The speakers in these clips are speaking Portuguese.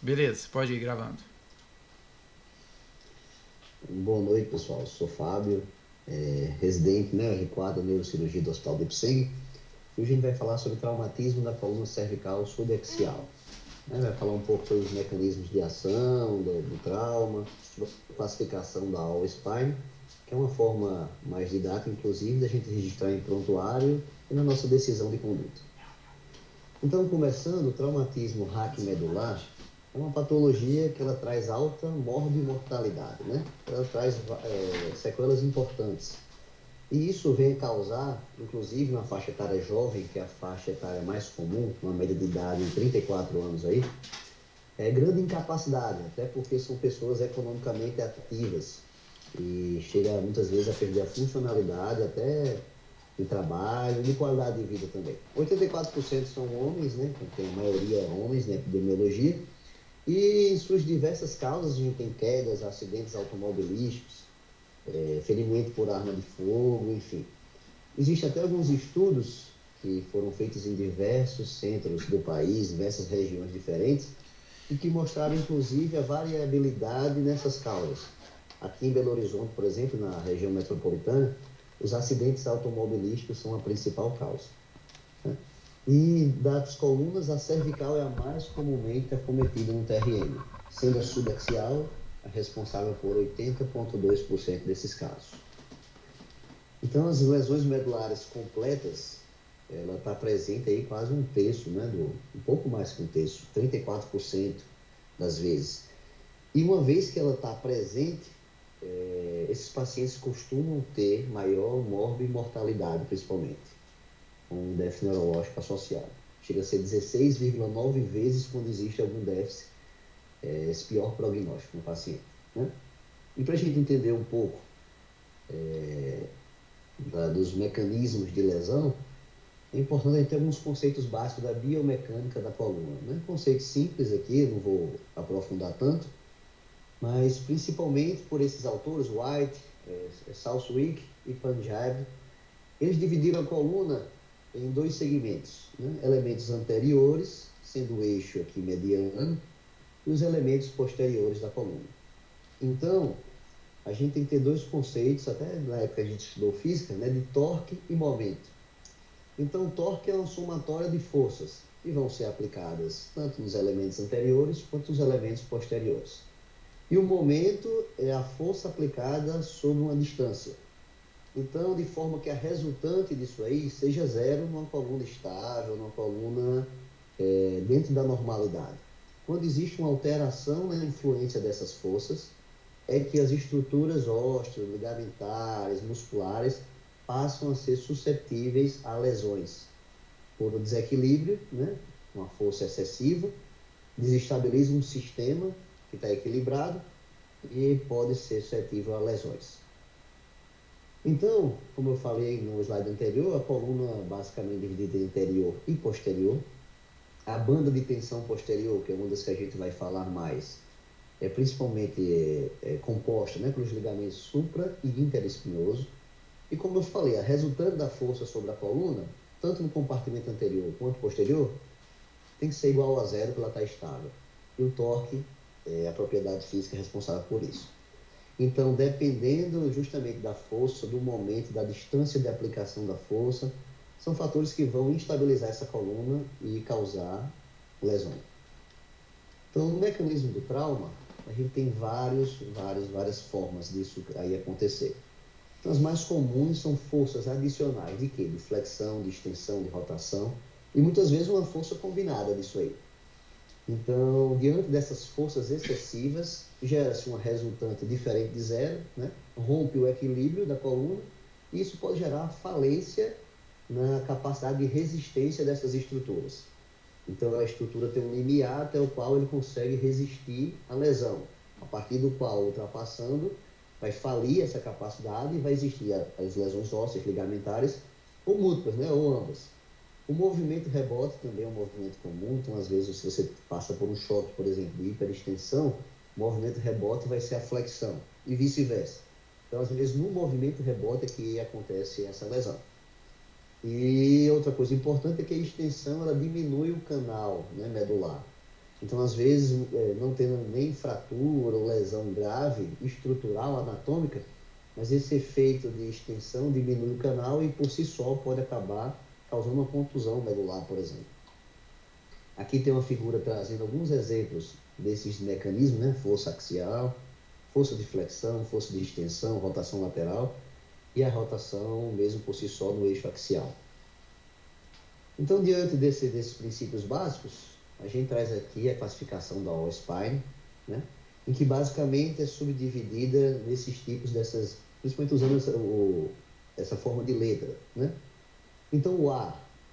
Beleza, pode ir gravando. Boa noite, pessoal. Eu sou Fábio, residente, né, R4 Neurocirurgia do Hospital de Ipseng. E hoje a gente vai falar sobre traumatismo da coluna cervical subaxial. Né? Vai falar um pouco sobre os mecanismos de ação do trauma, sobre a classificação da all spine, que é uma forma mais didática, inclusive, da gente registrar em prontuário e na nossa decisão de conduta. Então, começando, o traumatismo raquimedular é uma patologia que ela traz alta morbimortalidade, né? Ela traz sequelas importantes. E isso vem causar, inclusive na faixa etária jovem, que é a faixa etária mais comum, uma média de idade de 34 anos aí, grande incapacidade, até porque são pessoas economicamente ativas e chega muitas vezes a perder a funcionalidade, até de trabalho, de qualidade de vida também. 84% são homens, né? Tem a maioria é homens na epidemiologia. E em suas diversas causas, a gente tem quedas, acidentes automobilísticos, ferimento por arma de fogo, enfim. Existem até alguns estudos que foram feitos em diversos centros do país, diversas regiões diferentes, e que mostraram, inclusive, a variabilidade nessas causas. Aqui em Belo Horizonte, por exemplo, na região metropolitana, os acidentes automobilísticos são a principal causa, né? E das colunas, a cervical é a mais comumente acometida no TRM, sendo a subaxial a responsável por 80,2% desses casos. Então, as lesões medulares completas, ela está presente aí quase um terço, né, um pouco mais que um terço, 34% das vezes. E uma vez que ela está presente, esses pacientes costumam ter maior morbimortalidade, principalmente, com um déficit neurológico associado. Chega a ser 16,9 vezes quando existe algum déficit, esse pior prognóstico no paciente, né? E para a gente entender um pouco dos mecanismos de lesão, é importante a gente ter alguns conceitos básicos da biomecânica da coluna, né? Conceitos simples aqui, eu não vou aprofundar tanto, mas principalmente por esses autores, White, Southwick e Punjab, eles dividiram a coluna em dois segmentos, né? Elementos anteriores, sendo o eixo aqui mediano, e os elementos posteriores da coluna. Então, a gente tem que ter dois conceitos, até na época a gente estudou física, né, de torque e momento. Então, o torque é uma somatória de forças que vão ser aplicadas tanto nos elementos anteriores quanto nos elementos posteriores. E o momento é a força aplicada sobre uma distância. Então, de forma que a resultante disso aí seja zero numa coluna estável, numa coluna dentro da normalidade. Quando existe uma alteração na influência dessas forças, é que as estruturas ósseas, ligamentares, musculares passam a ser suscetíveis a lesões por um desequilíbrio, né? Uma força excessiva, desestabiliza um sistema que está equilibrado e pode ser suscetível a lesões. Então, como eu falei no slide anterior, a coluna basicamente dividida em anterior e posterior. A banda de tensão posterior, que é uma das que a gente vai falar mais, é principalmente composta, né, pelos ligamentos supra e interespinhoso. E como eu falei, a resultante da força sobre a coluna, tanto no compartimento anterior quanto posterior, tem que ser igual a zero para ela estar estável. E o torque é a propriedade física responsável por isso. Então, dependendo justamente da força, do momento, da distância de aplicação da força, são fatores que vão instabilizar essa coluna e causar lesão. Então, no mecanismo do trauma, a gente tem várias formas disso aí acontecer. Então, as mais comuns são forças adicionais de quê? De flexão, de extensão, de rotação, e muitas vezes uma força combinada disso aí. Então, diante dessas forças excessivas, gera-se uma resultante diferente de zero, né? Rompe o equilíbrio da coluna, e isso pode gerar falência na capacidade de resistência dessas estruturas. Então, a estrutura tem um limiar até o qual ele consegue resistir à lesão, a partir do qual, ultrapassando, vai falir essa capacidade e vai existir as lesões ósseas, ligamentares, ou múltiplas, né? Ou ambas. O movimento rebote também é um movimento comum, então às vezes se você passa por um choque, por exemplo, de hiperextensão, o movimento rebote vai ser a flexão e vice-versa. Então às vezes no movimento rebote é que acontece essa lesão. E outra coisa importante é que a extensão ela diminui o canal, né, medular. Então, às vezes, não tendo nem fratura ou lesão grave, estrutural, anatômica, mas esse efeito de extensão diminui o canal e, por si só, pode acabar causando uma contusão medular, por exemplo. Aqui tem uma figura trazendo alguns exemplos desses mecanismos, né? Força axial, força de flexão, força de extensão, rotação lateral e a rotação mesmo por si só no eixo axial. Então, diante desses princípios básicos, a gente traz aqui a classificação da All-Spine, né? Em que basicamente é subdividida nesses tipos dessas, principalmente usando essa forma de letra, né? Então,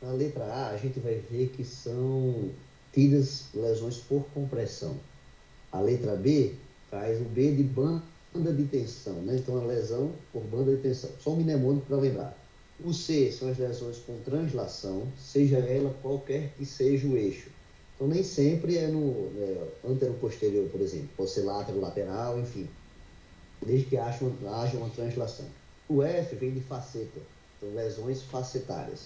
na letra A, a gente vai ver que são tidas lesões por compressão. A letra B traz o B de banda de tensão, né? Então, a lesão por banda de tensão. Só um mnemônico para lembrar. O C são as lesões com translação, seja ela qualquer que seja o eixo. Então, nem sempre é no antero-posterior, por exemplo. Pode ser lateral, enfim. Desde que haja uma translação. O F vem de faceta. Então, lesões facetárias.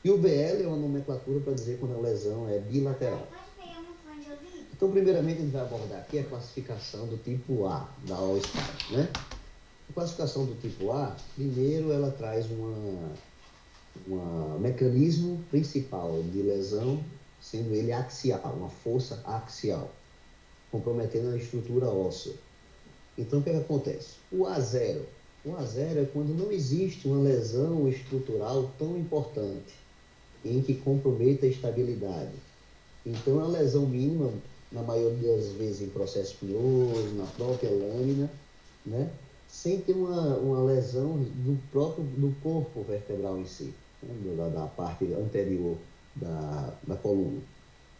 E o BL é uma nomenclatura para dizer quando a lesão é bilateral. Então, primeiramente, a gente vai abordar aqui a classificação do tipo A, da All-Spine, né? A classificação do tipo A, primeiro, ela traz um mecanismo principal de lesão, sendo ele axial, uma força axial, comprometendo a estrutura óssea. Então, o que acontece? O A0 é quando não existe uma lesão estrutural tão importante, em que comprometa a estabilidade. Então, é uma lesão mínima, na maioria das vezes em processo espinhoso, na própria lâmina, né? Sem ter uma lesão do corpo vertebral em si, né? da parte anterior da coluna.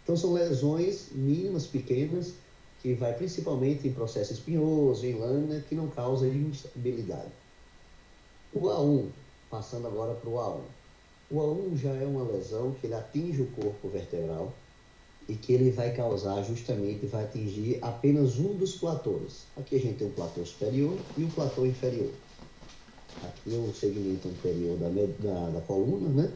Então, são lesões mínimas, pequenas, que vai principalmente em processo espinhoso, em lâmina, que não causa instabilidade. O A1, passando agora para o A1. O A1 já é uma lesão que ele atinge o corpo vertebral e que ele vai causar justamente, vai atingir apenas um dos platôs. Aqui a gente tem o platô superior e o platô inferior. Aqui é o segmento anterior da coluna, né?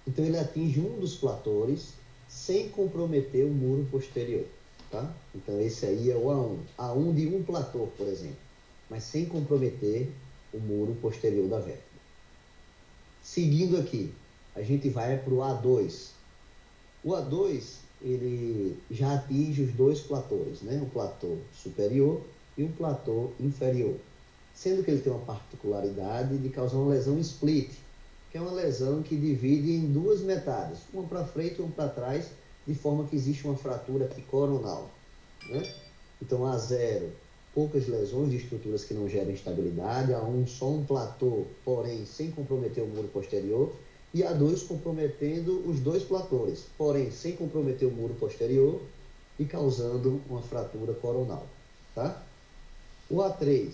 Então ele atinge um dos platores sem comprometer o muro posterior, tá? Então esse aí é o A1. A1 de um platô, por exemplo, mas sem comprometer o muro posterior da vértebra. Seguindo aqui, a gente vai para o A2. O A2, ele já atinge os dois platôs, né? O platô superior e o platô inferior. Sendo que ele tem uma particularidade de causar uma lesão split, que é uma lesão que divide em duas metades, uma para frente e uma para trás, de forma que existe uma fratura aqui coronal, né? Então, A0, poucas lesões de estruturas que não geram estabilidade, A1, só um platô, porém sem comprometer o muro posterior, e A2 comprometendo os dois platôs, porém sem comprometer o muro posterior e causando uma fratura coronal, tá? O A3,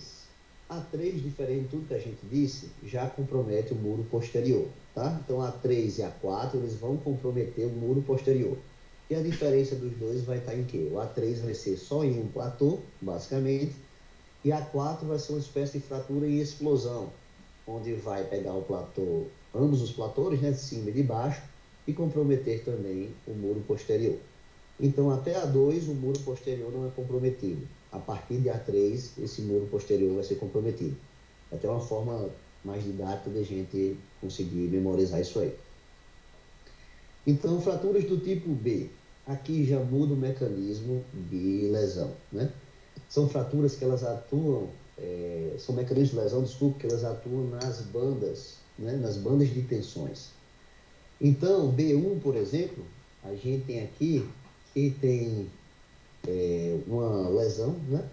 diferente de tudo que a gente disse, já compromete o muro posterior, tá? Então, A3 e A4, eles vão comprometer o muro posterior. E a diferença dos dois vai estar em quê? O A3 vai ser só em um platô, basicamente, e A4 vai ser uma espécie de fratura em explosão, onde vai pegar o platô, ambos os platores, né, de cima e de baixo, e comprometer também o muro posterior. Então, até A2, o muro posterior não é comprometido. A partir de A3, esse muro posterior vai ser comprometido. É até uma forma mais didática de a gente conseguir memorizar isso aí. Então, fraturas do tipo B. Aqui já muda o mecanismo de lesão, né? São fraturas que elas atuam, são mecanismos de lesão, desculpe, que elas atuam nas bandas, né? Nas bandas de tensões. Então, B1, por exemplo, a gente tem aqui que tem uma lesão, né?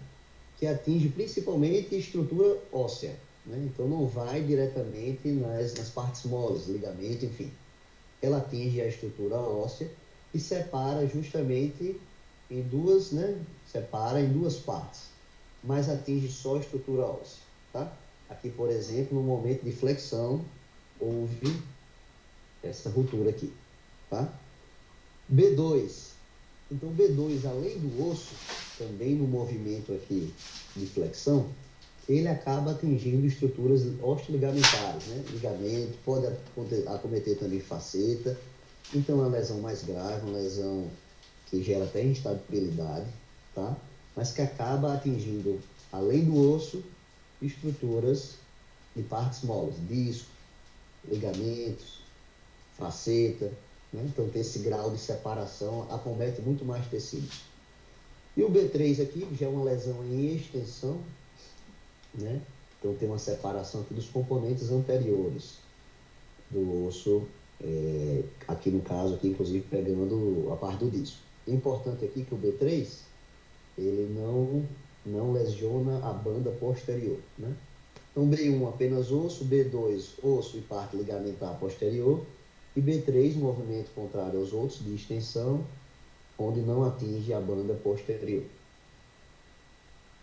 Que atinge principalmente estrutura óssea, né? Então, não vai diretamente nas partes moles, ligamento, enfim. Ela atinge a estrutura óssea e separa justamente em duas, né? Separa em duas partes, mas atinge só a estrutura óssea, tá? Aqui, por exemplo, no momento de flexão, houve essa ruptura aqui, tá? B2. Então, B2, além do osso, também no movimento aqui de flexão, ele acaba atingindo estruturas osteoligamentares, né? Ligamento, pode acometer também faceta. Então, é uma lesão mais grave, uma lesão que gera até instabilidade, tá? Mas que acaba atingindo, além do osso, estruturas de partes moles, disco, ligamentos, faceta, né? Então tem esse grau de separação, acomete muito mais tecidos. E o B3 aqui já é uma lesão em extensão, né? Então tem uma separação aqui dos componentes anteriores do osso, aqui no caso, aqui, inclusive pegando a parte do disco. Importante aqui que o B3, ele não lesiona a banda posterior, né? Então B1 apenas osso, B2 osso e parte ligamentar posterior, e B3 movimento contrário aos outros de extensão, onde não atinge a banda posterior.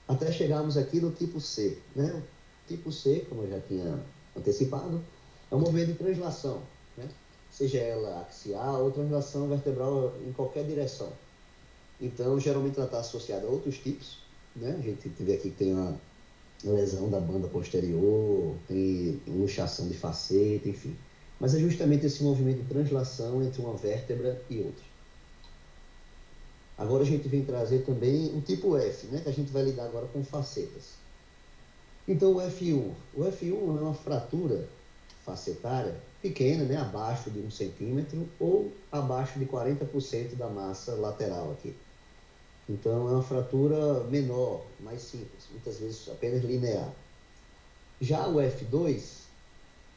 Até chegarmos aqui no tipo C, né? O tipo C, como eu já tinha antecipado, é um movimento de translação, né? Seja ela axial ou translação vertebral em qualquer direção. Então, geralmente ela está associada a outros tipos, né? A gente vê aqui que tem uma lesão da banda posterior, tem luxação de faceta, enfim. Mas é justamente esse movimento de translação entre uma vértebra e outra. Agora a gente vem trazer também o tipo F, né? Que a gente vai lidar agora com facetas. Então o F1. O F1 é uma fratura facetária pequena, né? Abaixo de 1 centímetro ou abaixo de 40% da massa lateral aqui. Então é uma fratura menor, mais simples, muitas vezes apenas linear. Já o F2,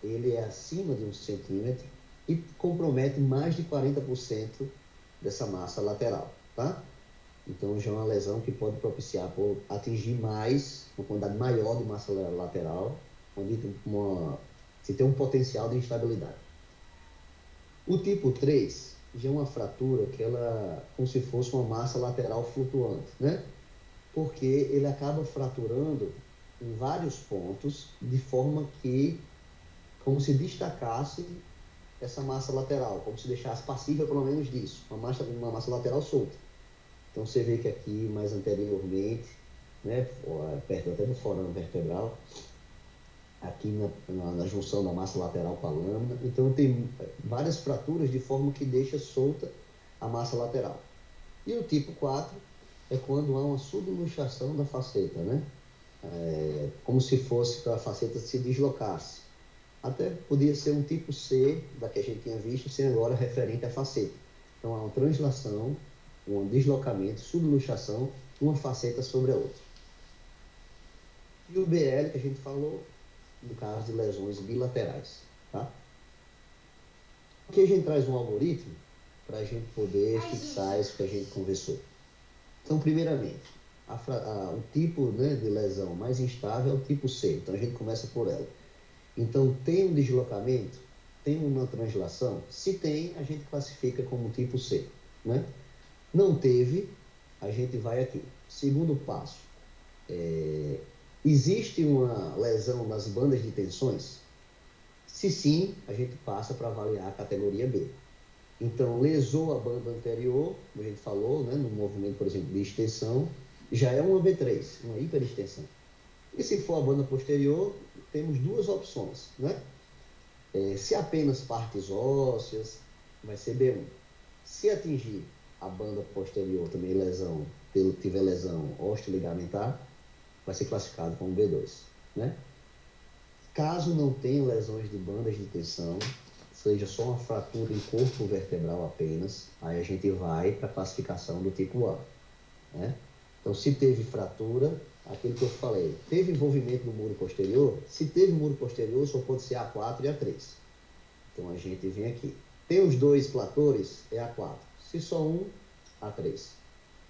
ele é acima de 1 centímetro e compromete mais de 40% dessa massa lateral, tá? Então já é uma lesão que pode propiciar por atingir mais, uma quantidade maior de massa lateral, onde se tem um potencial de instabilidade. O tipo 3 já é uma fratura que ela, como se fosse uma massa lateral flutuante, né? Porque ele acaba fraturando em vários pontos, de forma que, como se destacasse essa massa lateral, como se deixasse passível pelo menos disso, uma massa lateral solta. Então você vê que aqui mais anteriormente, né, perto até do forame vertebral, aqui na junção da massa lateral com a lâmina, então tem várias fraturas de forma que deixa solta a massa lateral. E o tipo 4 é quando há uma subluxação da faceta, né? Como se fosse que a faceta se deslocasse. Até podia ser um tipo C, da que a gente tinha visto, sendo agora referente à faceta. Então há uma translação, um deslocamento, subluxação, uma faceta sobre a outra. E o BL, que a gente falou, no caso de lesões bilaterais, tá? Aqui a gente traz um algoritmo para a gente poder fixar isso que a gente conversou. Então, primeiramente, o tipo, né, de lesão mais instável é o tipo C, então a gente começa por ela. Então, tem um deslocamento, tem uma translação? Se tem, a gente classifica como tipo C, né? Não teve, a gente vai aqui. Segundo passo, existe uma lesão nas bandas de tensões? Se sim, a gente passa para avaliar a categoria B. Então, lesou a banda anterior, como a gente falou, né, no movimento, por exemplo, de extensão, já é uma B3, uma hiperextensão. E se for a banda posterior, temos duas opções, né? Se apenas partes ósseas, vai ser B1. Se atingir a banda posterior, também lesão, tiver lesão osteoligamentar, vai ser classificado como B2, né? Caso não tenha lesões de bandas de tensão, seja só uma fratura em corpo vertebral apenas, aí a gente vai para a classificação do tipo A, né? Então, se teve fratura, aquilo que eu falei, teve envolvimento do muro posterior, se teve muro posterior, só pode ser A4 e A3. Então, a gente vem aqui. Tem os dois platores, é A4. Se só um, A3.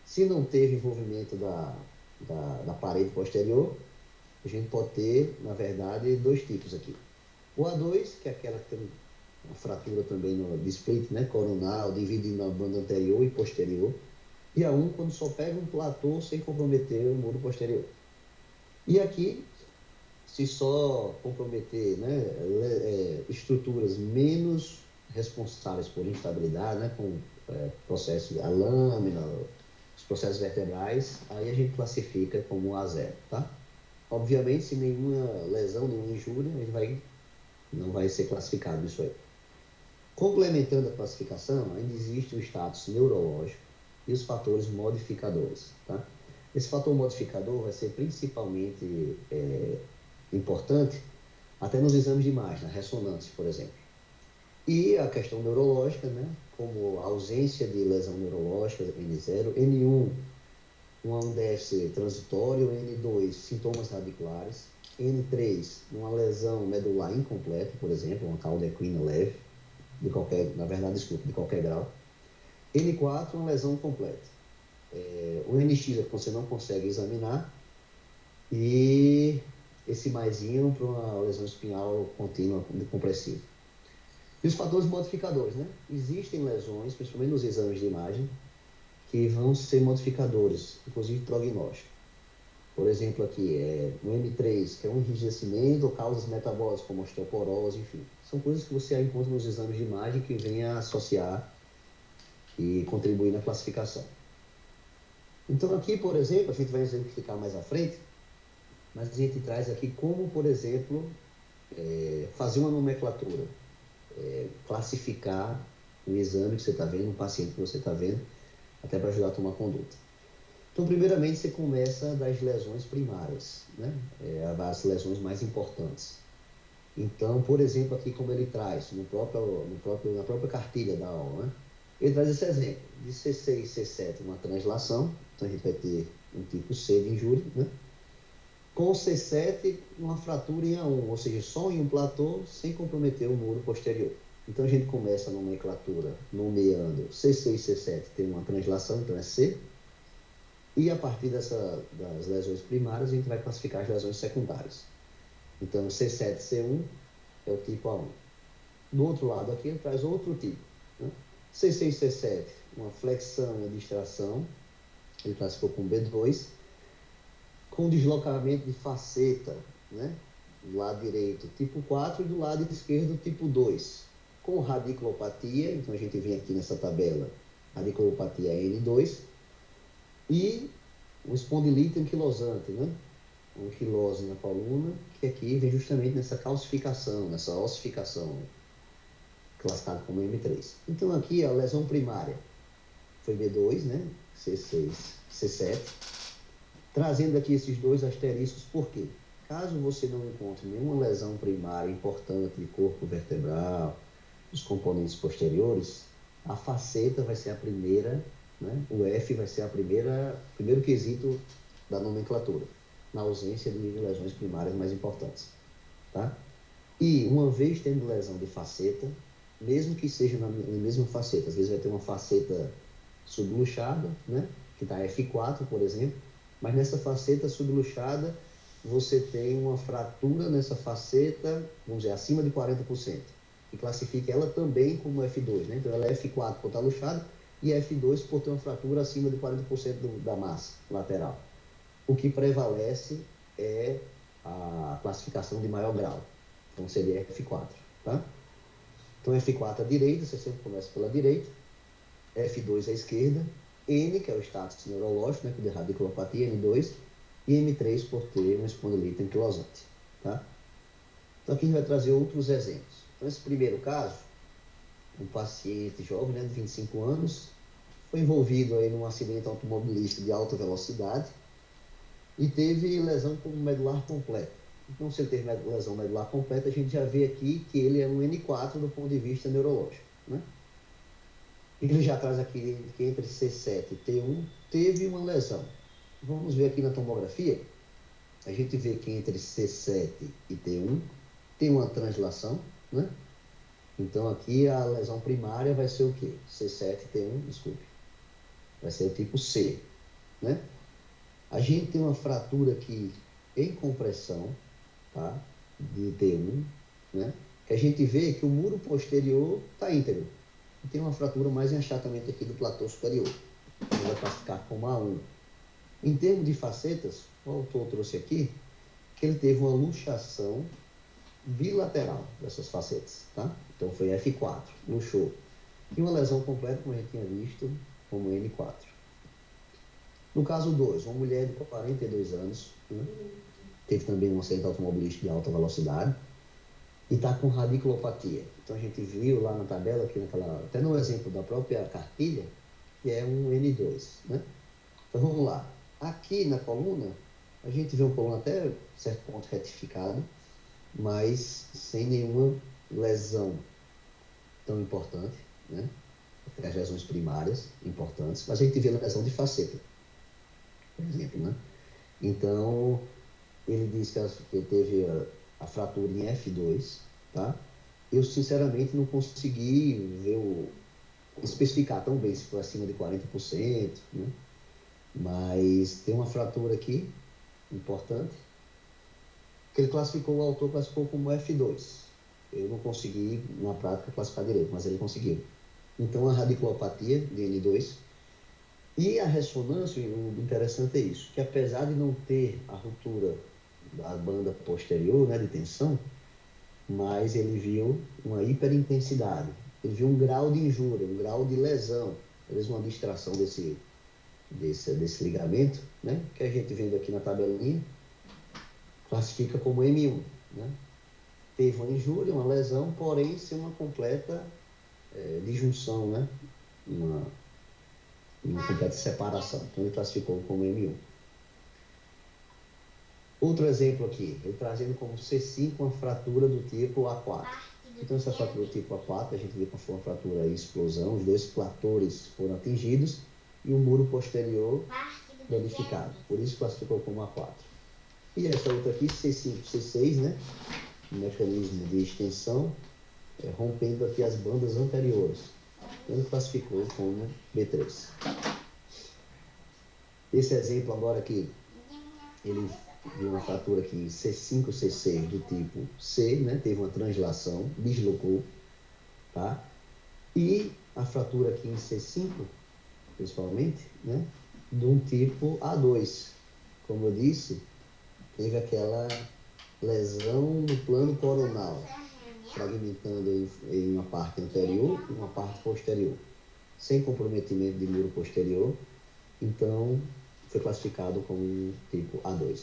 Se não teve envolvimento da parede posterior, a gente pode ter, na verdade, dois tipos aqui. O A2, que é aquela que tem uma fratura também no split, né, coronal, dividindo a banda anterior e posterior. E A1, quando só pega um platô sem comprometer o muro posterior. E aqui, se só comprometer, né, estruturas menos responsáveis por instabilidade, né, com processo, a lâmina, os processos vertebrais, aí a gente classifica como A0, tá? Obviamente, se nenhuma lesão, nenhuma injúria, não vai ser classificado isso aí. Complementando a classificação, ainda existe o status neurológico, e os fatores modificadores, tá? Esse fator modificador vai ser principalmente importante até nos exames de imagem, ressonância, por exemplo. E a questão neurológica, né? Como a ausência de lesão neurológica, N0, N1, um déficit transitório, N2, sintomas radiculares, N3, uma lesão medular incompleta, por exemplo, uma cauda equina leve, de qualquer grau. N4, uma lesão completa. O NX é que você não consegue examinar, e esse maisinho para uma lesão espinhal contínua compressiva. E os fatores modificadores, né? Existem lesões, principalmente nos exames de imagem, que vão ser modificadores, inclusive prognóstico. Por exemplo, aqui, o M3, que é um enrijecimento ou causas metabólicas, como osteoporose, enfim. São coisas que você encontra nos exames de imagem que vêm a associar e contribuir na classificação. Então, aqui, por exemplo, a gente vai exemplificar mais à frente, mas a gente traz aqui como, por exemplo, fazer uma nomenclatura, classificar o exame que você está vendo, o paciente que você está vendo, até para ajudar a tomar conduta. Então, primeiramente, você começa das lesões primárias, né? As lesões mais importantes. Então, por exemplo, aqui como ele traz, na própria cartilha da aula, né? Ele traz esse exemplo, de C6 e C7, uma translação, então a gente vai ter um tipo C de injúria, né? Com C7, uma fratura em A1, ou seja, só em um platô, sem comprometer o muro posterior. Então, a gente começa a nomenclatura nomeando C6 e C7, tem uma translação, então é C. E a partir das lesões primárias, a gente vai classificar as lesões secundárias. Então, C7, C1 é o tipo A1. Do outro lado aqui, ele traz outro tipo, né? C6, C7, uma flexão e distração, ele classificou com B2, com deslocamento de faceta, né? Do lado direito, tipo 4, e do lado esquerdo, tipo 2. Com radiculopatia, então a gente vem aqui nessa tabela, radiculopatia N2, e um espondilite anquilosante, né? Uma anquilose na coluna, que aqui vem justamente nessa calcificação, nessa ossificação, classificado como M3. Então aqui a lesão primária foi B2, né? C6, C7. Trazendo aqui esses dois asteriscos, por quê? Caso você não encontre nenhuma lesão primária importante de corpo vertebral, dos componentes posteriores, a faceta vai ser a primeira, né? O F vai ser primeiro quesito da nomenclatura, na ausência de lesões primárias mais importantes, tá? E uma vez tendo lesão de faceta, mesmo que seja na mesma faceta, às vezes vai ter uma faceta subluxada, né? Que está F4, por exemplo, mas nessa faceta subluxada você tem uma fratura nessa faceta, vamos dizer, acima de 40%, que classifica ela também como F2, né? Então ela é F4 por estar luxada e F2 por ter uma fratura acima de 40% da massa lateral. O que prevalece é a classificação de maior grau, então seria F4, tá? Então F4 à direita, você sempre começa pela direita, F2 à esquerda, N, que é o status neurológico, né, que é radiculopatia, N2, e M3 por ter uma espondilite anquilosante, tá? Então aqui a gente vai trazer outros exemplos. Então esse primeiro caso, um paciente jovem, né, de 25 anos, foi envolvido aí num acidente automobilístico de alta velocidade e teve lesão medular completa. Então, se ele teve lesão medular completa, a gente já vê aqui que ele é um N4 do ponto de vista neurológico, né? Ele já traz aqui que entre C7 e T1 teve uma lesão. Vamos ver aqui na tomografia, a gente vê que entre C7 e T1 tem uma translação, né? Então aqui a lesão primária vai ser o quê? C7 e T1, desculpe. Vai ser o tipo C, né? A gente tem uma fratura aqui em compressão, tá? De T1, né? Que a gente vê que o muro posterior está íntegro. E tem uma fratura mais em achatamento aqui do platô superior. Então, vai classificar como A1. Em termos de facetas, o autor trouxe aqui que ele teve uma luxação bilateral dessas facetas, tá? Então foi F4, luxou. E uma lesão completa, como a gente tinha visto, como N4. No caso 2, uma mulher de 42 anos, né? Teve também um acidente automobilístico de alta velocidade e está com radiculopatia. Então a gente viu lá na tabela, aqui até no exemplo da própria cartilha, que é um N2, né? Então vamos lá. Aqui na coluna, a gente vê um coluna até certo ponto retificado, mas sem nenhuma lesão tão importante, né? Até as lesões primárias importantes, mas a gente vê lesão de faceta, por exemplo, né? Então, ele diz que ele teve a fratura em F2, tá? Eu, sinceramente, não consegui especificar tão bem se foi acima de 40%, né? Mas tem uma fratura aqui, importante, que o autor classificou como F2. Eu não consegui, na prática, classificar direito, mas ele conseguiu. Então, a radiculopatia de N2 e a ressonância, o interessante é isso, que apesar de não ter a ruptura da banda posterior, né, de tensão, mas ele viu uma hiperintensidade, ele viu um grau de injúria, um grau de lesão, às vezes uma distração desse ligamento, né, que a gente vendo aqui na tabelinha, classifica como M1, né? Teve uma injúria, uma lesão, porém sem uma completa disjunção, né? Uma completa separação. Então ele classificou como M1. Outro exemplo aqui, ele trazendo como C5 uma fratura do tipo A4. Então essa fratura do tipo A4, a gente vê que foi uma fratura em explosão, os dois platores foram atingidos e o muro posterior danificado. Por isso classificou como A4. E essa outra aqui, C5, C6, né? Um mecanismo de extensão, rompendo aqui as bandas anteriores. Ele classificou como B3. Esse exemplo agora aqui, ele viu uma fratura aqui em C5, C6 do tipo C, né? Teve uma translação, deslocou, tá? E a fratura aqui em C5, principalmente, né? De um tipo A2. Como eu disse, teve aquela lesão no plano coronal, fragmentando em uma parte anterior e uma parte posterior, sem comprometimento de muro posterior. Então, foi classificado como tipo A2.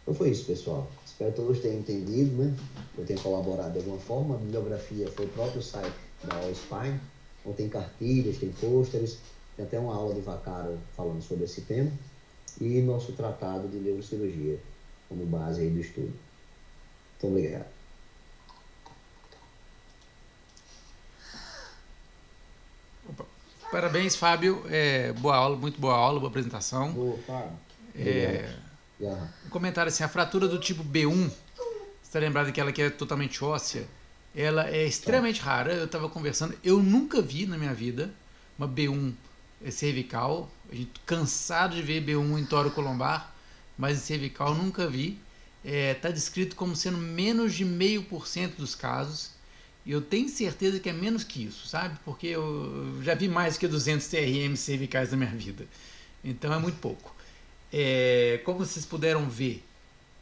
Então foi isso, pessoal. Espero que todos tenham entendido, né? Eu tenho colaborado de alguma forma. A bibliografia foi o próprio site da All Spine. Então tem cartilhas, tem pôsteres, tem até uma aula de Vaccaro falando sobre esse tema. E nosso tratado de neurocirurgia como base aí do estudo. Muito obrigado. Parabéns, Fábio. Boa aula, muito boa aula, boa apresentação. Boa, Fábio. Um comentário assim, a fratura do tipo B1, você está lembrado daquela que é totalmente óssea? Ela é extremamente rara. Eu estava conversando, eu nunca vi na minha vida uma B1 cervical. A gente cansado de ver B1 em tóraco-lombar, mas em cervical nunca vi. Está descrito como sendo menos de 0,5% dos casos. E eu tenho certeza que é menos que isso, sabe? Porque eu já vi mais que 200 TRM cervicais na minha vida. Então é muito pouco. Como vocês puderam ver,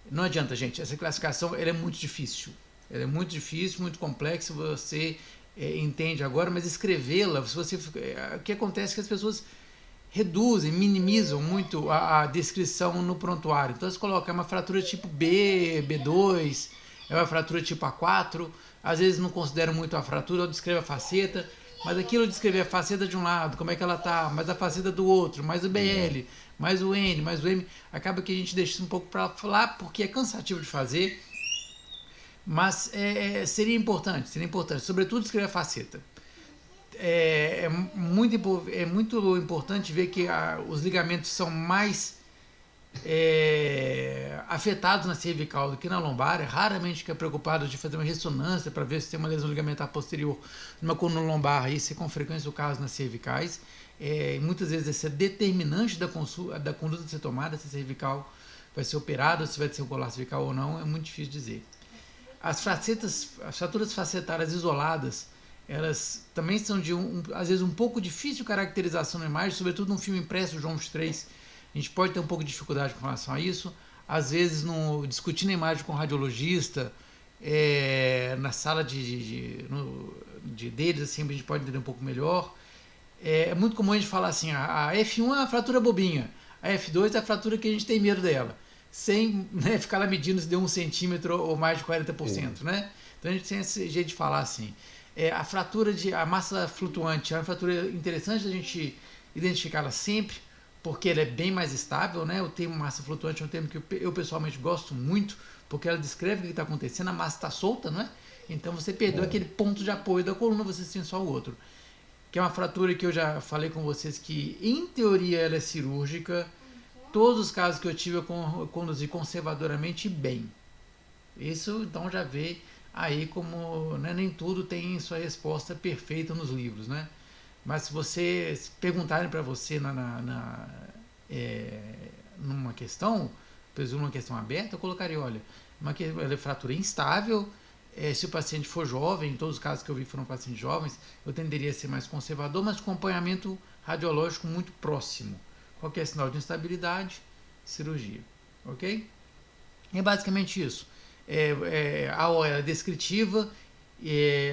não adianta, gente. Essa classificação ela é muito difícil. Ela é muito difícil, muito complexa. Você entende agora, mas escrevê-la, o que acontece é que as pessoas reduzem, minimizam muito a descrição no prontuário. Então você coloca uma fratura tipo B, B2, é uma fratura tipo A4, às vezes não consideram muito a fratura, ou descreve a faceta, mas aquilo descrever a faceta de um lado, como é que ela tá, mais a faceta do outro, mais o BL, mais o N, mais o M, acaba que a gente deixa isso um pouco para falar, porque é cansativo de fazer, mas seria importante, sobretudo escrever a faceta. É muito importante ver que os ligamentos são mais afetados na cervical do que na lombar. Raramente fica preocupado de fazer uma ressonância para ver se tem uma lesão ligamentar posterior numa coluna lombar. Isso é com frequência o caso nas cervicais. Muitas vezes esse é determinante da conduta a ser tomada, se a cervical vai ser operada, se vai ser um colar cervical ou não, é muito difícil dizer. As fraturas facetárias isoladas, elas também são às vezes um pouco difícil de caracterização na imagem, sobretudo num filme impresso, João 3. A gente pode ter um pouco de dificuldade com relação a isso. Às vezes, discutindo a imagem com o radiologista, na sala deles, assim, a gente pode entender um pouco melhor. É muito comum a gente falar assim, a F1 é uma fratura bobinha, a F2 é a fratura que a gente tem medo dela, sem ficar lá medindo se deu 1 centímetro ou mais de 40%, né? Então a gente tem esse jeito de falar assim. A fratura a massa flutuante é uma fratura interessante a gente identificá-la sempre, porque ela é bem mais estável, né? O termo massa flutuante é um termo que eu pessoalmente gosto muito, porque ela descreve o que está acontecendo, a massa está solta, não é? Então você perdeu aquele ponto de apoio da coluna, você tem só o outro. Que é uma fratura que eu já falei com vocês que, em teoria, ela é cirúrgica. Todos os casos que eu tive, eu conduzi conservadoramente bem. Isso, então, já vê aí como, né, nem tudo tem sua resposta perfeita nos livros, né? Mas se vocês perguntarem para você numa questão, presumo uma questão aberta, eu colocaria, olha, ela é fratura instável. Se o paciente for jovem, em todos os casos que eu vi foram pacientes jovens, eu tenderia a ser mais conservador, mas com acompanhamento radiológico muito próximo. Qualquer sinal de instabilidade, cirurgia. Ok? É basicamente isso. A OA é descritiva,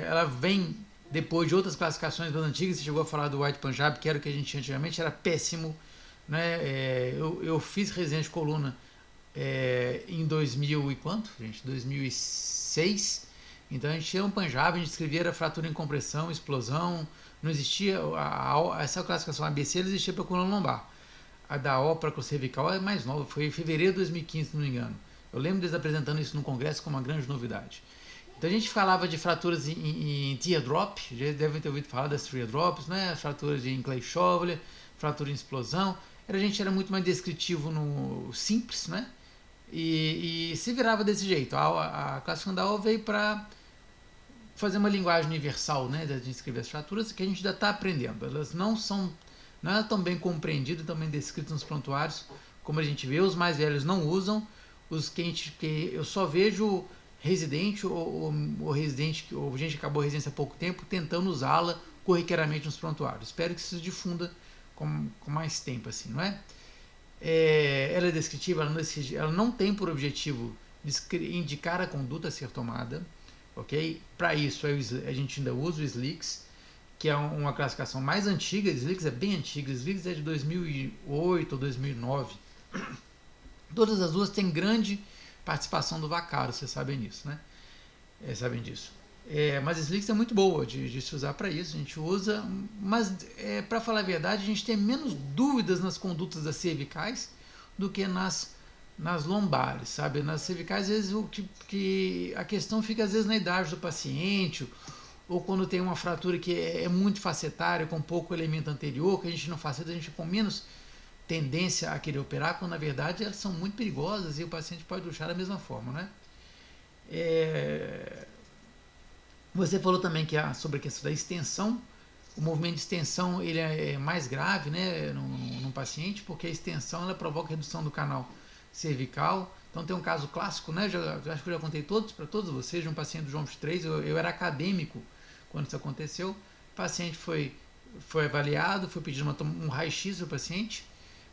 ela vem depois de outras classificações das antigas. Você chegou a falar do White Punjab, que era o que a gente tinha antigamente, era péssimo. Né? Eu fiz resenha de coluna em 2000 e quanto, gente? 2006. Então a gente tinha um Punjab, a gente escrevia fratura em compressão, explosão. Não existia essa classificação ABC, ela existia para a coluna lombar. A da O para a cervical é mais nova, foi em fevereiro de 2015, se não me engano. Eu lembro deles apresentando isso no congresso como uma grande novidade. Então a gente falava de fraturas em teardrop, já devem ter ouvido falar das teardrops, né? Fraturas em Clay-Chauvet, fratura em explosão. A gente era muito mais descritivo no simples, né? E se virava desse jeito. A classificação da O veio para fazer uma linguagem universal, né, de escrever as fraturas, que a gente ainda está aprendendo. Elas não é tão bem compreendidas, tão bem descritas nos prontuários, como a gente vê. Os mais velhos não usam, que eu só vejo residente ou residente, ou gente que acabou a residência há pouco tempo, tentando usá-la corriqueiramente nos prontuários. Espero que isso se difunda com mais tempo, assim, não é? Ela é descritiva, ela não tem por objetivo indicar a conduta a ser tomada, ok? Para isso a gente ainda usa o SLICS, que é uma classificação mais antiga. O SLICS é bem antigo, o SLICS é de 2008 ou 2009. Todas as duas têm grande participação do Vaccaro, vocês sabem disso, né? Sabem disso. Mas a SLICS é muito boa de se usar para isso, a gente usa, mas para falar a verdade, a gente tem menos dúvidas nas condutas das cervicais do que nas lombares, sabe? Nas cervicais, às vezes que a questão fica às vezes na idade do paciente, ou quando tem uma fratura que é muito facetária, com pouco elemento anterior, que a gente não faceta, a gente com menos tendência a querer operar, quando na verdade elas são muito perigosas e o paciente pode luxar da mesma forma, né? Você falou também que sobre a questão da extensão. O movimento de extensão ele é mais grave, né, no paciente, porque a extensão ela provoca redução do canal cervical. Então tem um caso clássico, né? Acho que eu já contei para todos vocês, de um paciente do João 23. Eu era acadêmico quando isso aconteceu. O paciente foi avaliado, foi pedido um raio-x do paciente.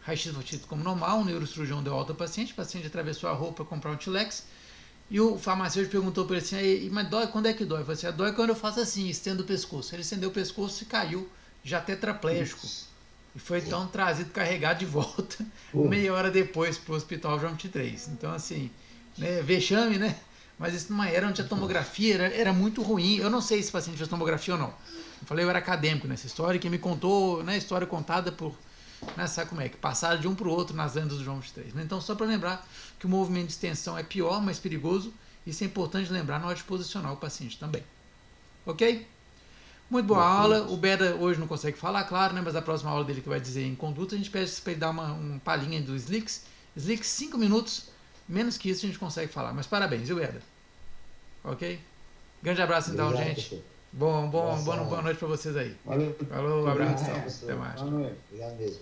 Raio-x foi tido como normal, o neurocirurgião deu alta ao paciente. O paciente atravessou a rua para comprar um Tilex. E o farmacêutico perguntou para ele assim, mas dói? Quando é que dói? Eu falei assim, dói quando eu faço assim, estendo o pescoço. Ele estendeu o pescoço e caiu, já tetraplégico. E foi então trazido, carregado de volta, meia hora depois para o hospital João 23. Então, assim, né, vexame, né? Mas isso não era, não tinha tomografia, era muito ruim. Eu não sei se o paciente fez tomografia ou não. Eu falei, eu era acadêmico nessa história, quem me contou, né, história contada por... Né, sabe como é? Que passaram de um para o outro nas lendas do João 23. Então, só para lembrar que o movimento de extensão é pior, mais perigoso. Isso é importante lembrar na hora de posicionar o paciente também. Ok? Muito boa aula. O Beda hoje não consegue falar, claro, né? Mas a próxima aula dele que vai dizer em conduta, a gente pede para ele dar uma palhinha do SLICS. SLICS, 5 minutos. Menos que isso a gente consegue falar. Mas parabéns, viu, Beda? Ok? Grande abraço então, obrigado, gente. Boa noite para vocês aí. Valeu. Falou, um abraço. Até mais. Obrigado mesmo.